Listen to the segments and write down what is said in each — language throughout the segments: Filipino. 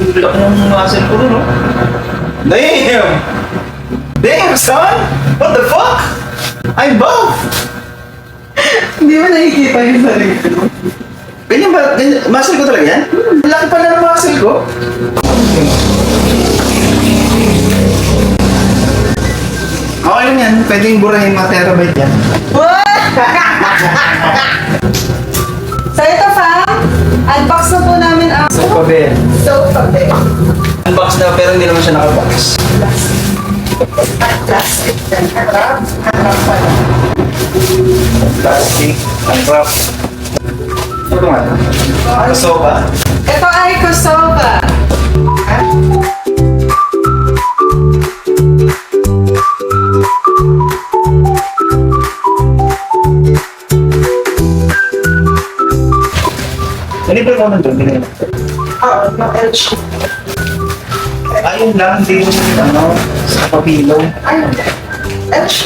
Laki ng muscle ko dun, no? Damn! Damn, son! What the fuck? I'm buff! Hindi mo nakikita yung sarili ko. Ganyan ba? Ganyan, muscle ko talaga yan? Laki pala ng muscle ko. Okay lang yan. Pwedeng burahin mga terabyte yan. So ito fam, unbox na po namin ang Sofa bed. sofa bed. Unbox na pero hindi naman siya nakabox. Plastic din. Harap pala. Plastic, unwrap. Ito nga. Ano sofa? Ito ay Kosova. Nalibre ko naman doon. Binigyan. Oo, LG. Ayun lang, hindi yung ano, sa papilo. Ay, LG.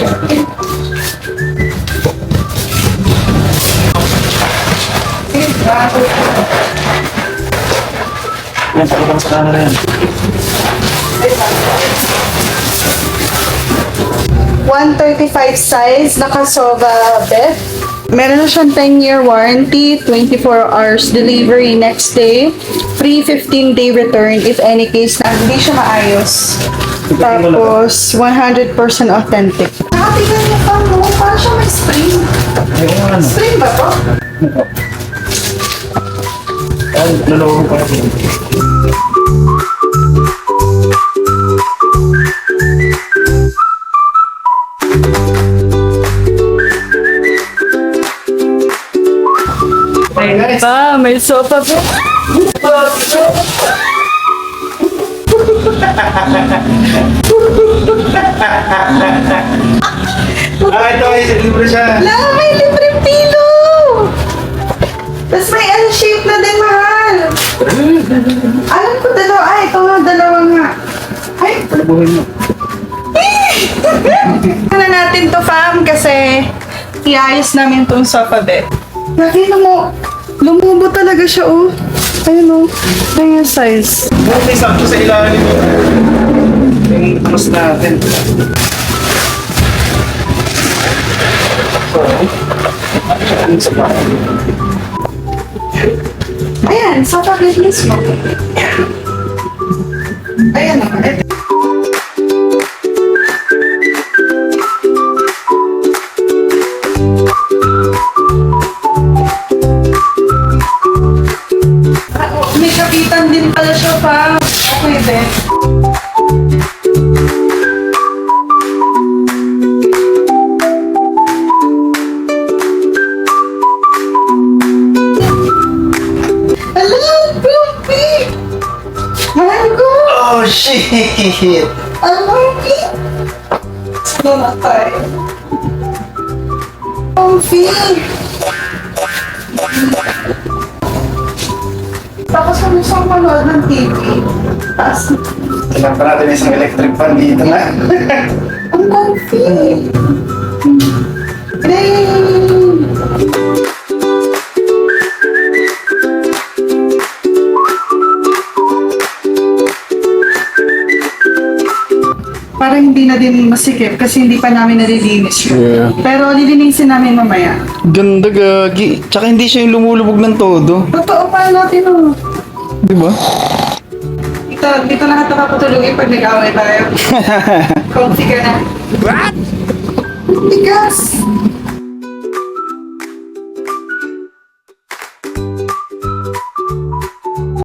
Yan, pakitang sa camera yan. 135 size na Kosova bed. Meron na siyang 10-year warranty, 24 hours delivery next day, free 15-day return if any case na hindi siya maayos. Tapos, 100% authentic. Nakatigan niya pa mo, parang siya may spring. Ayun nga ano. Spring ba to? Ay, naloko ko na. Hey guys! Ah, may sofa po. Ito ay libre siya. Wala, may libreng pilo! Tapos may L-shape na din, mahal. Alam ko dalawa. Ay, ito nga, dalawa nga. Ay, Palabuhin mo. na natin to, fam, kasi iayos namin tong sofa bed. Nakita mo, lumubo talaga siya, oh. Ayun, oh. Ayun yung size. Buti sakto sa ilalim. Yung tapos natin. So, ano sa pa? Ayan, sofa bed mismo. Ayan naman. May kapitan din pala siya, pa. Pwede. Hello, Grumpy! Mahal ko! Oh shit! Grumpy! Sino na tayo? Grumpy! Tapos kami siyang manood ng TV. Tapos, Kailangan pa natin isang electric fan dito na. ang comfy! Yay! Para hindi na din masikip kasi hindi pa namin nalilinis yun. Yeah. Pero lilinisin namin mamaya. Ganda gagi. Tsaka hindi siya yung lumulubog ng todo. Totoo pa natin, oh. Di ba? Dito lahat nakapatulogin pag nag-away tayo. Comfy ka na. What? Tigas!